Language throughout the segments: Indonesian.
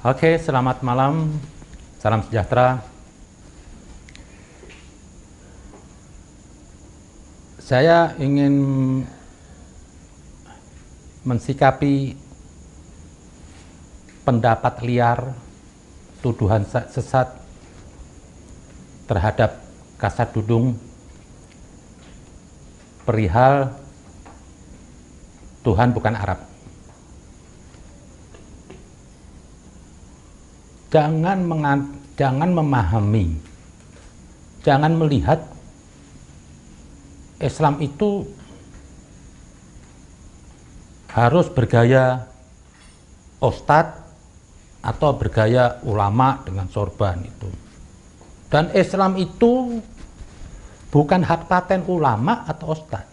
Oke, selamat malam, salam sejahtera. Saya ingin mensikapi pendapat liar, tuduhan sesat terhadap Kasat Dudung perihal Tuhan bukan Arab. Jangan memahami, jangan melihat Islam itu harus bergaya ustadz atau bergaya ulama dengan sorban itu. Dan Islam itu bukan hak paten ulama atau ustadz.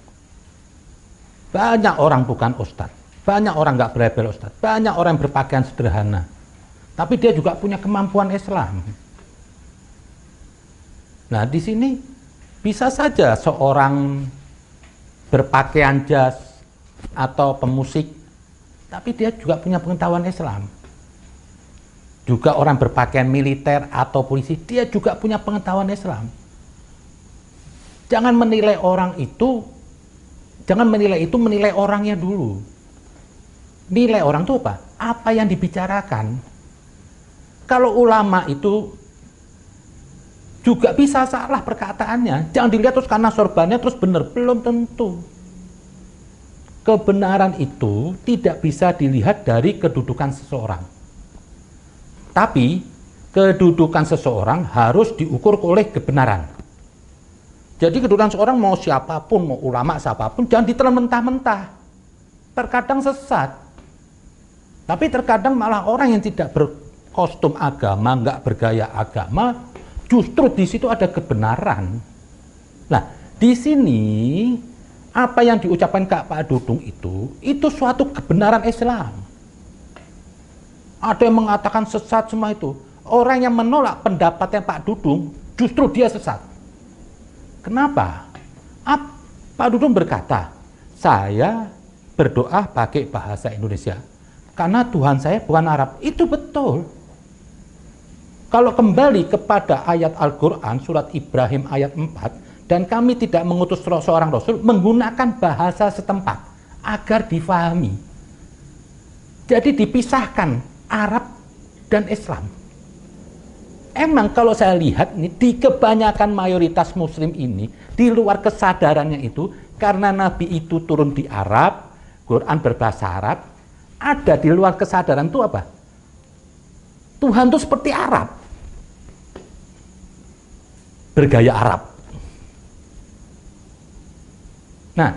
Banyak orang bukan ustadz, banyak orang nggak berebel ustadz, banyak orang yang berpakaian sederhana. Tapi dia juga punya kemampuan Islam. Nah, di sini bisa saja seorang berpakaian jas atau pemusik, tapi dia juga punya pengetahuan Islam. Juga orang berpakaian militer atau polisi, dia juga punya pengetahuan Islam. Jangan menilai orang itu, menilai orangnya dulu. Nilai orang itu apa? Apa yang dibicarakan. Kalau ulama itu juga bisa salah perkataannya. Jangan dilihat terus karena sorbannya terus benar. Belum tentu. Kebenaran itu tidak bisa dilihat dari kedudukan seseorang. Tapi kedudukan seseorang harus diukur oleh kebenaran. Jadi kedudukan seseorang mau siapapun, mau ulama siapapun, jangan ditelan mentah-mentah. Terkadang sesat. Tapi terkadang malah orang yang tidak berkostum agama, nggak bergaya agama, justru di situ ada kebenaran. Nah, di sini apa yang diucapkan Pak Dudung itu suatu kebenaran Islam. Ada yang mengatakan sesat semua itu. Orang yang menolak pendapatnya Pak Dudung, justru dia sesat. Kenapa? Pak Dudung berkata, saya berdoa pakai bahasa Indonesia karena Tuhan saya bukan Arab. Itu betul. Kalau kembali kepada ayat Al-Quran, surat Ibrahim ayat 4, dan kami tidak mengutus seorang Rasul menggunakan bahasa setempat agar difahami. Jadi dipisahkan Arab dan Islam. Emang kalau saya lihat nih, di kebanyakan mayoritas Muslim ini, di luar kesadarannya itu, karena Nabi itu turun di Arab, Quran berbahasa Arab, ada di luar kesadaran itu apa? Tuhan itu seperti Arab. Bergaya Arab. Nah,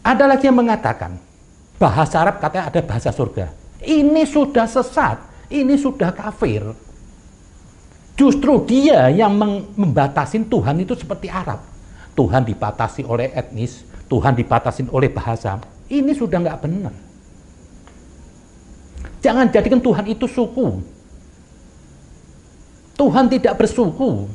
ada lagi yang mengatakan bahasa Arab katanya ada bahasa surga. Ini sudah sesat, ini sudah kafir. Justru dia yang membatasi Tuhan itu seperti Arab. Tuhan dibatasi oleh etnis, Tuhan dibatasi oleh bahasa. Ini sudah nggak benar. Jangan jadikan Tuhan itu suku. Tuhan tidak bersuku.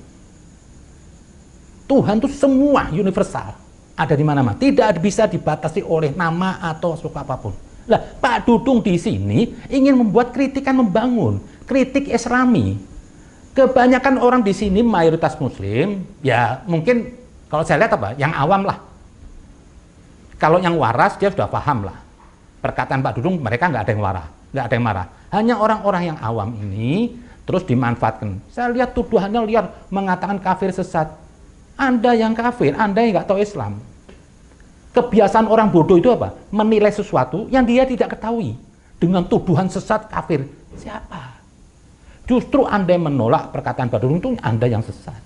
Tuhan itu semua universal. Ada di mana-mana. Tidak bisa dibatasi oleh nama atau suku apapun. Nah, Pak Dudung di sini ingin membuat kritikan membangun. Kritik Islami. Kebanyakan orang di sini mayoritas Muslim. Ya mungkin kalau saya lihat apa? Yang awam lah. Kalau yang waras dia sudah paham lah. Perkataan Pak Dudung mereka nggak ada yang waras. Nggak ada yang marah. Hanya orang-orang yang awam ini terus dimanfaatkan. Saya lihat tuduhannya liar, mengatakan kafir sesat. Anda yang kafir, Anda yang nggak tahu Islam. Kebiasaan orang bodoh itu apa? Menilai sesuatu yang dia tidak ketahui. Dengan tuduhan sesat kafir. Siapa? Justru Anda yang menolak perkataan Pak Dudung itu Anda yang sesat.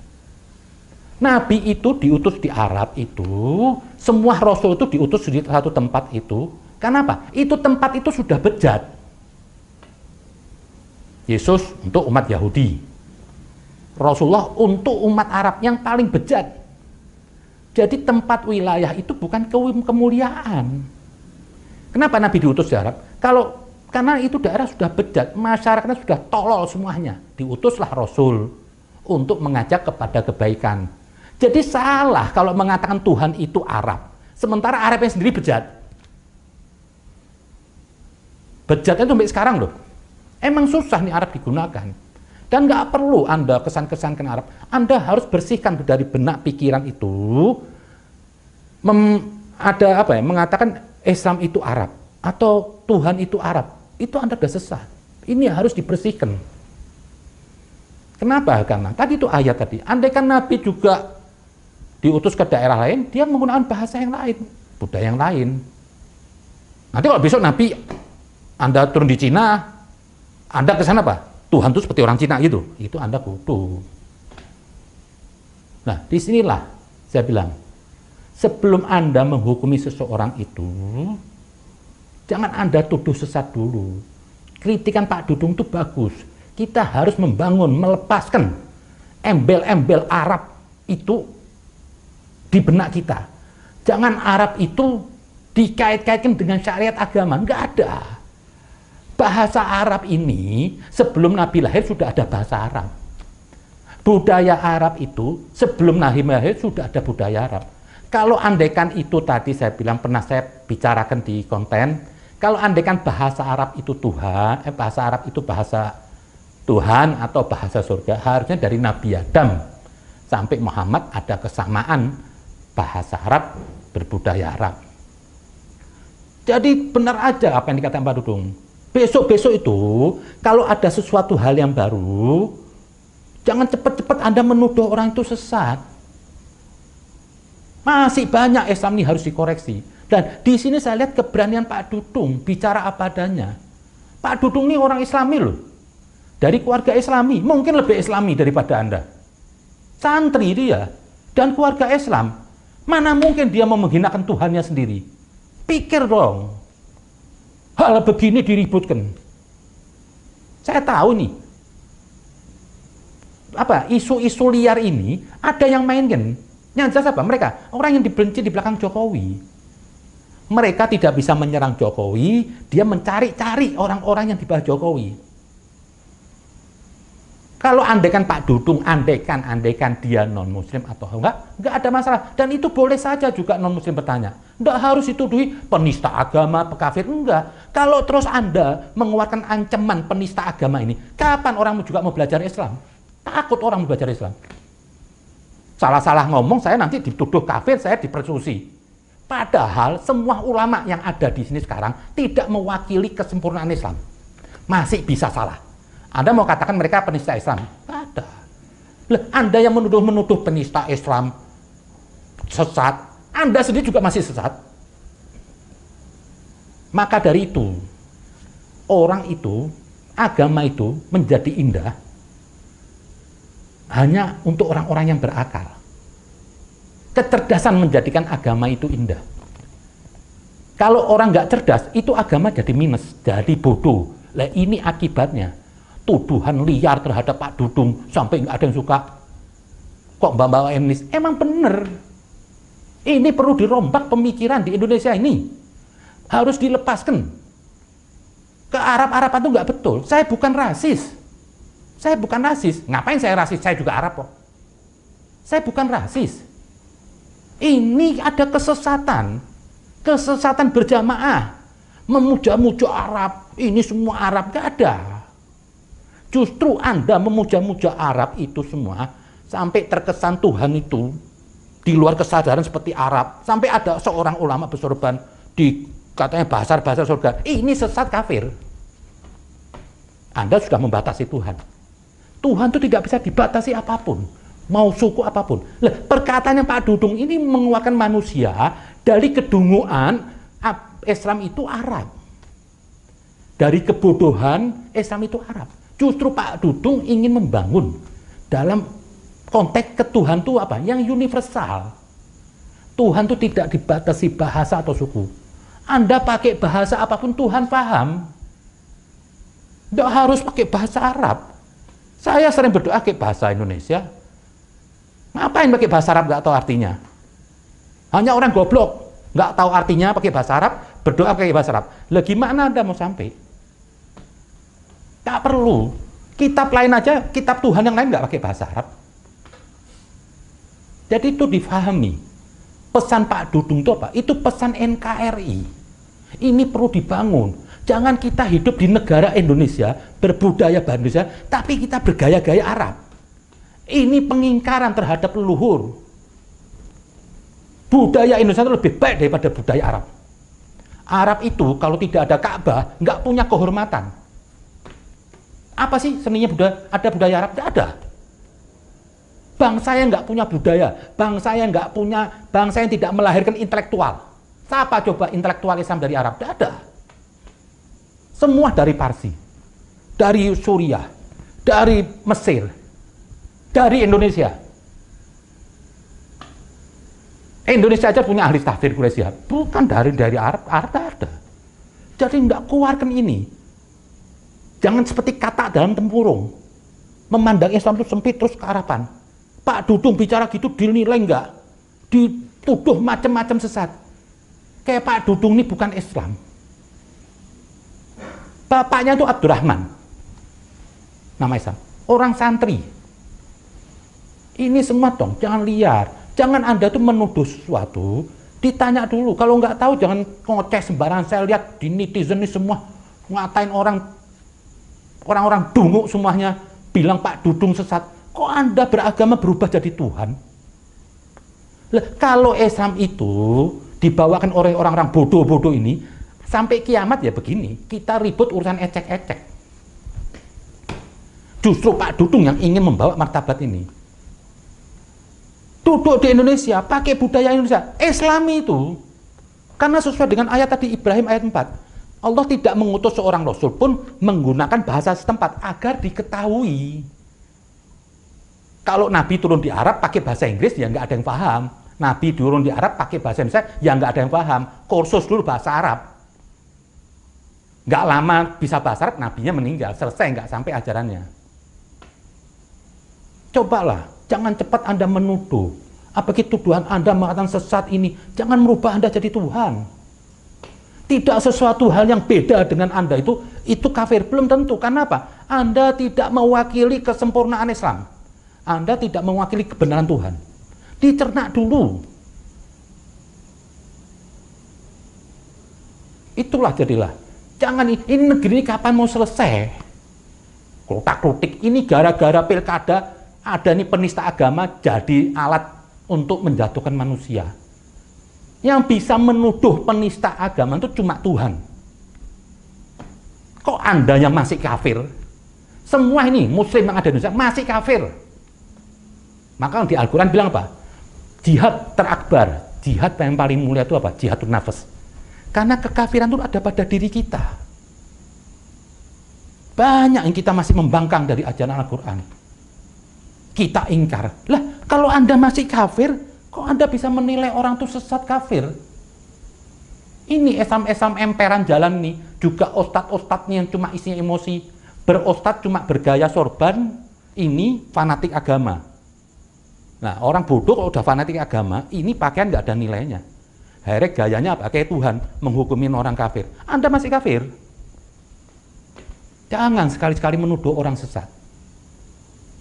Nabi itu diutus di Arab itu, semua Rasul itu diutus di satu tempat itu. Kenapa? Itu tempat itu sudah bejat. Yesus untuk umat Yahudi, Rasulullah untuk umat Arab yang paling bejat. Jadi tempat wilayah itu bukan kemuliaan. Kenapa Nabi diutus di Arab? Karena itu daerah sudah bejat, masyarakatnya sudah tolol semuanya. Diutuslah Rasul untuk mengajak kepada kebaikan. Jadi salah kalau mengatakan Tuhan itu Arab, sementara Arabnya sendiri bejat. Bejatnya itu sampai sekarang loh. Emang susah nih Arab digunakan. Dan nggak perlu Anda kesan-kesankan Arab. Anda harus bersihkan dari benak pikiran itu. Mengatakan Islam itu Arab atau Tuhan itu Arab. Itu Anda sudah sesat. Ini harus dibersihkan. Kenapa? Karena tadi itu ayat tadi. Andaikan Nabi juga diutus ke daerah lain, dia menggunakan bahasa yang lain, budaya yang lain. Nanti kalau besok Nabi Anda turun di Cina, Anda ke sana apa? Tuhan itu seperti orang Cina gitu. Itu Anda kudu. Nah, disinilah saya bilang, sebelum Anda menghukumi seseorang itu, jangan Anda tuduh sesat dulu. Kritikan Pak Dudung itu bagus. Kita harus membangun, melepaskan embel-embel Arab itu di benak kita. Jangan Arab itu dikait-kaitkan dengan syariat agama. Enggak ada. Bahasa Arab ini sebelum Nabi lahir sudah ada bahasa Arab. Budaya Arab itu sebelum Nabi lahir sudah ada budaya Arab. Kalau andaikan itu tadi saya bilang pernah saya bicarakan di konten, kalau andaikan bahasa Arab itu Tuhan, bahasa Arab itu bahasa Tuhan atau bahasa surga, harusnya dari Nabi Adam sampai Muhammad ada kesamaan bahasa Arab berbudaya Arab. Jadi benar aja apa yang dikatakan Pak Dudung. Besok-besok itu, kalau ada sesuatu hal yang baru, jangan cepat-cepat Anda menuduh orang itu sesat. Masih banyak Islam ini harus dikoreksi. Dan di sini saya lihat keberanian Pak Dudung bicara apa adanya. Pak Dudung ini orang Islami loh. Dari keluarga Islami, mungkin lebih Islami daripada Anda. Santri dia, dan keluarga Islam. Mana mungkin dia mau menghinakan Tuhannya sendiri? Pikir dong. Hal begini diributkan. Saya tahu nih, isu-isu liar ini ada yang mainkan. Yang jelas apa? Mereka orang yang dibenci di belakang Jokowi. Mereka tidak bisa menyerang Jokowi, dia mencari-cari orang-orang yang di bawah Jokowi. Kalau andaikan Pak Dudung, andaikan dia non-muslim atau enggak ada masalah. Dan itu boleh saja juga non-muslim bertanya. Enggak harus dituduhi penista agama, pekafir, enggak. Kalau terus Anda mengeluarkan ancaman penista agama ini, kapan orang juga mau belajar Islam? Takut orang mau belajar Islam. Salah-salah ngomong, saya nanti dituduh kafir, saya dipersekusi. Padahal semua ulama yang ada di sini sekarang tidak mewakili kesempurnaan Islam. Masih bisa salah. Anda mau katakan mereka penista Islam? Tidak ada. Anda yang menuduh penista Islam sesat, Anda sendiri juga masih sesat. Maka dari itu, agama itu menjadi indah hanya untuk orang-orang yang berakal. Kecerdasan menjadikan agama itu indah. Kalau orang nggak cerdas, itu agama jadi minus, jadi bodoh. Lah ini akibatnya. Tuduhan liar terhadap Pak Dudung sampai nggak ada yang suka. Kok bawa etnis? Emang bener. Ini perlu dirombak pemikiran di Indonesia ini. Harus dilepaskan. Ke Arab-Araban itu nggak betul. Saya bukan rasis. Ngapain saya rasis? Saya juga Arab kok. Saya bukan rasis. Ini ada kesesatan. Kesesatan berjamaah. Memuja-muja Arab. Ini semua Arab. Nggak ada. Justru Anda memuja-muja Arab itu semua sampai terkesan Tuhan itu di luar kesadaran seperti Arab. Sampai ada seorang ulama bersorban di katanya bahasa surga. Ini sesat kafir. Anda sudah membatasi Tuhan. Tuhan itu tidak bisa dibatasi apapun. Mau suku apapun. Perkataannya Pak Dudung ini mengeluarkan manusia dari kedunguan Islam itu Arab. Dari kebodohan Islam itu Arab. Justru Pak Dudung ingin membangun dalam konteks ketuhan itu apa? Yang universal. Tuhan itu tidak dibatasi bahasa atau suku. Anda pakai bahasa apapun Tuhan paham. Tidak harus pakai bahasa Arab. Saya sering berdoa pakai bahasa Indonesia. Ngapain pakai bahasa Arab nggak tahu artinya? Hanya orang goblok nggak tahu artinya pakai bahasa Arab, berdoa pakai bahasa Arab. Lah gimana Anda mau sampai? Tak perlu. Kitab lain aja, kitab Tuhan yang lain nggak pakai bahasa Arab. Jadi itu difahami. Pesan Pak Dudung itu apa? Itu pesan NKRI. Ini perlu dibangun. Jangan kita hidup di negara Indonesia, berbudaya bahasa Indonesia, tapi kita bergaya-gaya Arab. Ini pengingkaran terhadap leluhur. Budaya Indonesia itu lebih baik daripada budaya Arab. Arab itu kalau tidak ada Ka'bah, nggak punya kehormatan. Apa sih seninya ada budaya Arab? Tidak ada. Bangsa yang nggak punya budaya, bangsa yang tidak melahirkan intelektual. Siapa coba intelektual Islam dari Arab? Tidak ada. Semua dari Parsi, dari Suriah, dari Mesir, dari Indonesia. Indonesia aja punya ahli tafsir Quraisy, bukan dari Arab ada. Jadi nggak keluarkan ini. Jangan seperti kata dalam tempurung, memandang Islam itu sempit terus ke harapan. Pak Dudung bicara gitu dinilai nggak, dituduh macam-macam sesat. Kayak Pak Dudung ini bukan Islam. Bapaknya itu Abdurrahman, nama Islam, orang santri. Ini semua dong, jangan liar. Jangan Anda tuh menuduh sesuatu, ditanya dulu. Kalau nggak tahu jangan ngoceh sembarangan. Saya lihat di netizen ini semua ngatain orang-orang dungu semuanya, bilang Pak Dudung sesat. Kok Anda beragama berubah jadi Tuhan? Lah, kalau Islam itu dibawakan oleh orang-orang bodoh-bodoh ini, sampai kiamat ya begini, kita ribut urusan ecek-ecek. Justru Pak Dudung yang ingin membawa martabat ini. Duduk di Indonesia, pakai budaya Indonesia, Islami itu. Karena sesuai dengan ayat tadi Ibrahim ayat 4, Allah tidak mengutus seorang Rasul pun menggunakan bahasa setempat agar diketahui. Kalau Nabi turun di Arab pakai bahasa Inggris, ya nggak ada yang paham. Nabi turun di Arab pakai bahasa Indonesia, ya nggak ada yang paham. Kursus dulu bahasa Arab. Nggak lama bisa bahasa Arab, nabinya meninggal, selesai, nggak sampai ajarannya. Cobalah, jangan cepat Anda menuduh. Apalagi tuduhan Anda mengatakan sesat ini, jangan merubah Anda jadi Tuhan. Tidak sesuatu hal yang beda dengan Anda itu kafir, belum tentu. Karena apa? Anda tidak mewakili kesempurnaan Islam. Anda tidak mewakili kebenaran Tuhan. Dicerna dulu. Itulah jadilah. Jangan, ini negeri ini kapan mau selesai? Klotak-klotik, ini gara-gara pilkada, ada nih penista agama jadi alat untuk menjatuhkan manusia. Yang bisa menuduh penista agama itu cuma Tuhan. Kok Anda yang masih kafir? Semua ini muslim yang ada di Indonesia masih kafir. Maka di Al-Quran bilang apa? Jihad terakbar, jihad yang paling mulia itu apa? Jihadun nafas. Karena kekafiran itu ada pada diri kita. Banyak yang kita masih membangkang dari ajaran Al-Quran. Kita ingkar. Lah, kalau Anda masih kafir, kok Anda bisa menilai orang itu sesat kafir? Ini esam-esam emperan jalan nih, juga ustadz-ustadznya yang cuma isinya emosi, berostad cuma bergaya sorban, ini fanatik agama. Nah, orang bodoh kalau udah fanatik agama, ini pakaian nggak ada nilainya. Akhirnya gayanya apa? Kayak Tuhan menghukumin orang kafir. Anda masih kafir. Jangan sekali-sekali menuduh orang sesat.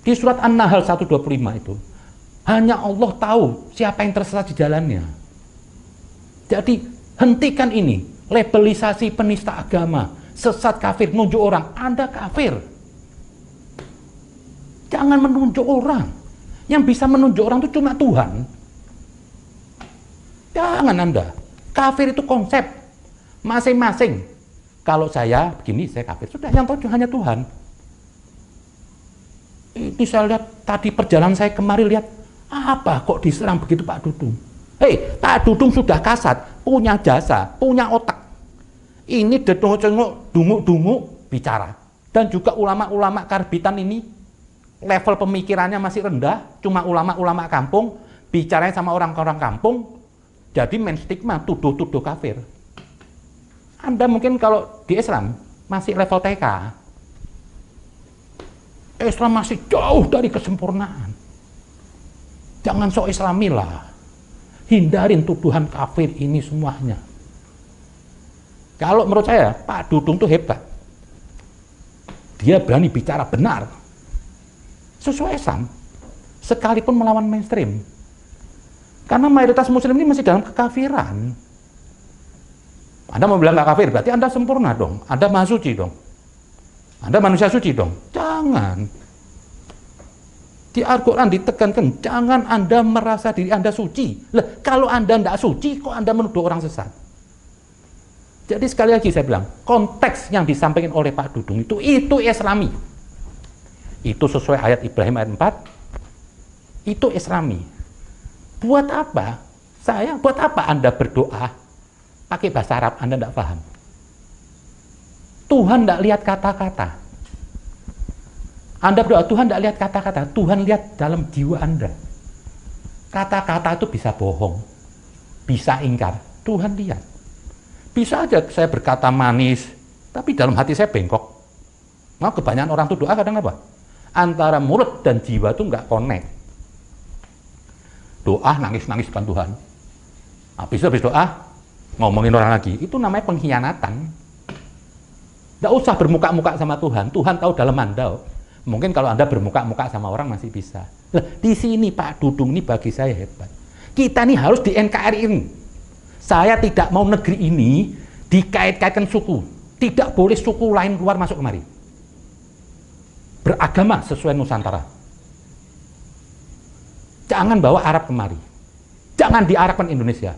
Di surat An-Nahl 125 itu, hanya Allah tahu siapa yang tersesat di jalannya. Jadi, hentikan ini. Labelisasi penista agama, sesat kafir, nunjuk orang. Anda kafir. Jangan menunjuk orang. Yang bisa menunjuk orang itu cuma Tuhan. Jangan Anda. Kafir itu konsep masing-masing. Kalau saya begini, saya kafir. Sudah, yang tahu hanya Tuhan. Ini saya lihat tadi perjalanan saya kemarin, lihat apa kok diserang begitu Pak Dudung. Hei, Pak Dudung sudah kasat, punya jasa, punya otak. Ini dedongok-dengok, dungu-dungu bicara. Dan juga ulama-ulama karbitan ini level pemikirannya masih rendah, cuma ulama-ulama kampung, bicaranya sama orang-orang kampung. Jadi main stigma, tuduh-tuduh kafir. Anda mungkin kalau di Islam masih level TK. Islam masih jauh dari kesempurnaan. Jangan sok Islami lah. Hindarin tuduhan kafir ini semuanya. Kalau menurut saya, Pak Dudung itu hebat. Dia berani bicara benar. Sesuai Islam. Sekalipun melawan mainstream. Karena mayoritas muslim ini masih dalam kekafiran. Anda mau bilang nggak kafir, berarti Anda sempurna dong. Anda maha suci dong. Anda manusia suci dong. Jangan. Di Al-Quran ditekankan, jangan Anda merasa diri Anda suci. Lah, kalau Anda tidak suci, kok Anda menuduh orang sesat? Jadi sekali lagi saya bilang, konteks yang disampaikan oleh Pak Dudung itu Islami. Itu sesuai ayat Ibrahim ayat 4. Itu Islami. Buat apa? Buat apa Anda berdoa pakai bahasa Arab Anda tidak paham? Tuhan tidak lihat kata-kata. Anda berdoa, Tuhan tidak lihat kata-kata. Tuhan lihat dalam jiwa Anda. Kata-kata itu bisa bohong, bisa ingkar. Tuhan lihat. Bisa aja saya berkata manis, tapi dalam hati saya bengkok. Nah, kebanyakan orang tuh doa kadang apa? Antara mulut dan jiwa itu nggak connect. Doa nangis-nangis depan Tuhan. Habis doa, ngomongin orang lagi. Itu namanya pengkhianatan. Nggak usah bermuka-muka sama Tuhan. Tuhan tahu dalam Anda. Mungkin kalau Anda bermuka-muka sama orang masih bisa. Nah, di sini Pak Dudung ini bagi saya hebat. Kita nih harus di NKRI ini. Saya tidak mau negeri ini dikait-kaitkan suku. Tidak boleh suku lain keluar masuk kemari. Beragama sesuai Nusantara. Jangan bawa Arab kemari. Jangan diarabkan Indonesia.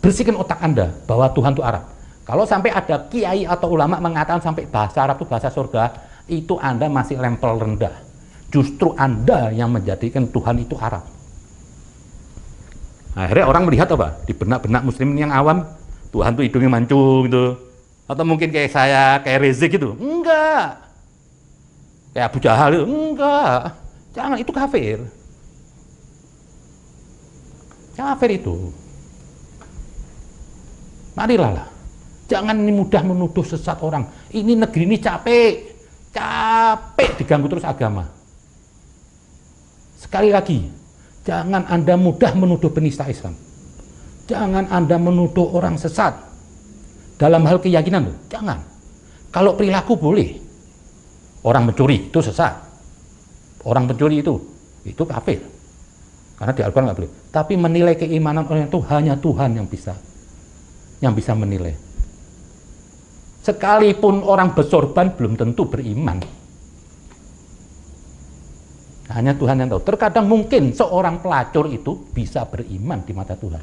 Bersihkan otak Anda bahwa Tuhan itu Arab. Kalau sampai ada kiai atau ulama mengatakan sampai bahasa Arab itu bahasa surga, itu Anda masih level rendah. Justru Anda yang menjadikan Tuhan itu Arab. Akhirnya orang melihat apa? Di benak-benak muslimin yang awam, Tuhan itu hidungnya mancung gitu. Atau mungkin kayak saya, kayak Rizik gitu. Enggak. Kayak Abu Jahal itu. Enggak. Jangan, itu kafir. Kafir itu. Marilah lah. Jangan mudah menuduh sesat orang. Ini negeri ini capek. Capek diganggu terus agama. Sekali lagi, jangan Anda mudah menuduh penista Islam. Jangan Anda menuduh orang sesat. Dalam hal keyakinan, jangan. Kalau perilaku boleh. Orang mencuri, itu sesat. Orang pencuri itu kafir. Karena di Al-Quran nggak boleh. Tapi menilai keimanan orang itu hanya Tuhan yang bisa menilai. Sekalipun orang bersorban belum tentu beriman. Hanya Tuhan yang tahu. Terkadang mungkin seorang pelacur itu bisa beriman di mata Tuhan.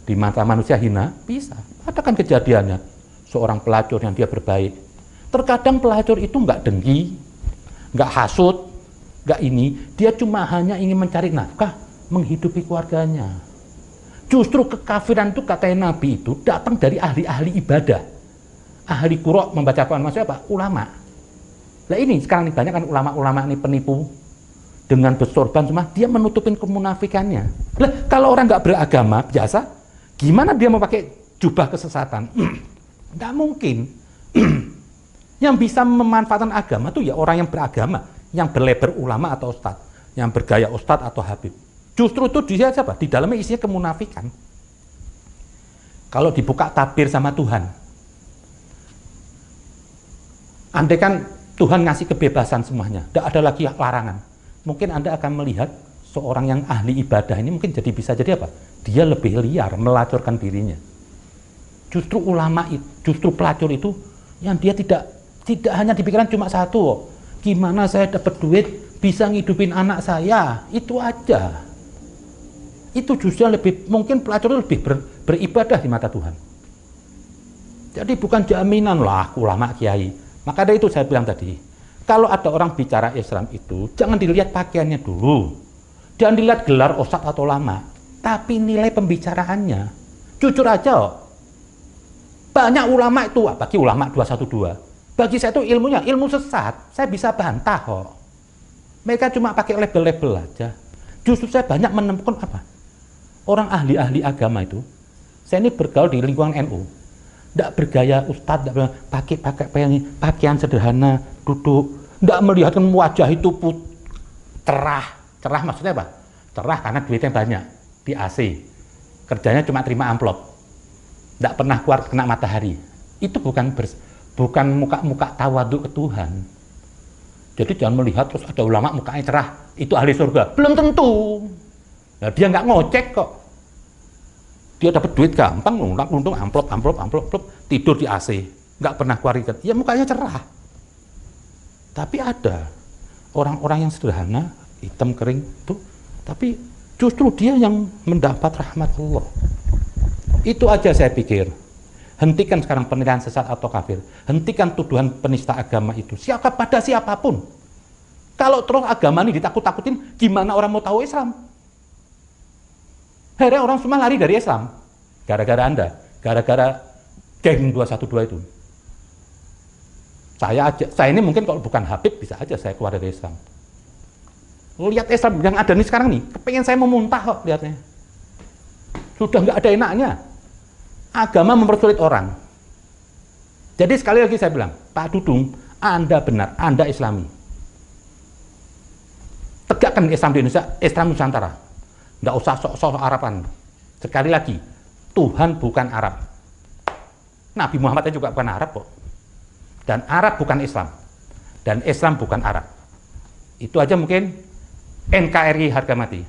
Di mata manusia hina, bisa. Ada kan kejadiannya. Seorang pelacur yang dia berbaik. Terkadang pelacur itu nggak dengki, nggak hasut, nggak ini. Dia cuma hanya ingin mencari nafkah, menghidupi keluarganya. Justru kekafiran itu katanya Nabi itu datang dari ahli-ahli ibadah. Ahli Qur'an membaca Quran, maksudnya apa? Ulama. Nah ini sekarang nih banyak kan ulama-ulama ini penipu dengan bersorban semua, dia menutupin kemunafikannya. Lah kalau orang nggak beragama biasa, gimana dia mau pakai jubah kesesatan? Nggak mungkin. Yang bisa memanfaatkan agama itu ya orang yang beragama, yang berlabel ulama atau ustadz, yang bergaya ustadz atau habib. Justru itu dia siapa? Di dalamnya isinya kemunafikan. Kalau dibuka tabir sama Tuhan, andai kan Tuhan ngasih kebebasan semuanya, tidak ada lagi larangan. Mungkin Anda akan melihat seorang yang ahli ibadah ini mungkin bisa jadi apa? Dia lebih liar, melacurkan dirinya. Justru ulama itu, justru pelacur itu, yang dia tidak hanya dipikiran cuma satu, gimana saya dapat duit bisa ngidupin anak saya, itu aja. Itu justru lebih, mungkin pelacur itu lebih beribadah di mata Tuhan. Jadi bukan jaminan lah ulama kiai. Maka dari itu saya bilang tadi, kalau ada orang bicara Islam itu, jangan dilihat pakaiannya dulu. Jangan dilihat gelar ustadz atau lama. Tapi nilai pembicaraannya. Jujur aja, banyak ulama itu, bagi ulama 212, bagi saya itu ilmunya, ilmu sesat. Saya bisa bantah kok. Mereka cuma pakai label-label aja. Justru saya banyak menemukan apa? Orang ahli-ahli agama itu, saya ini bergaul di lingkungan NU. Tidak bergaya ustadz, tidak pakai pakaian sederhana, duduk, tidak melihatkan wajah itu cerah maksudnya apa? Cerah karena duitnya banyak, di AC, kerjanya cuma terima amplop, tidak pernah keluar kena matahari. Itu bukan muka-muka tawadhu ke Tuhan. Jadi jangan melihat terus ada ulama mukanya cerah, itu ahli surga. Belum tentu. Nah, dia nggak ngocek kok. Dia dapat duit gampang, untung amplop, tidur di AC, nggak pernah keluar. Ya mukanya cerah. Tapi ada orang-orang yang sederhana, hitam kering tuh, tapi justru dia yang mendapat rahmat Allah. Itu aja saya pikir. Hentikan sekarang penilaian sesat atau kafir. Hentikan tuduhan penista agama itu. Pada siapapun. Kalau terus agama ini ditakut-takutin, gimana orang mau tahu Islam? Akhirnya orang semua lari dari Islam. Gara-gara Anda. Gara-gara geng 212 itu. Saya ini mungkin kalau bukan Habib, bisa aja saya keluar dari Islam. Lihat Islam yang ada nih sekarang nih, kepengen saya mau muntah kok lihatnya. Sudah nggak ada enaknya. Agama mempersulit orang. Jadi sekali lagi saya bilang, Pak Dudung, Anda benar, Anda Islami. Tegakkan Islam di Indonesia, Islam Nusantara. Nggak usah sok-sok Araban. Sekali lagi, Tuhan bukan Arab. Nabi Muhammadnya juga bukan Arab kok. Dan Arab bukan Islam. Dan Islam bukan Arab. Itu aja mungkin. NKRI harga mati.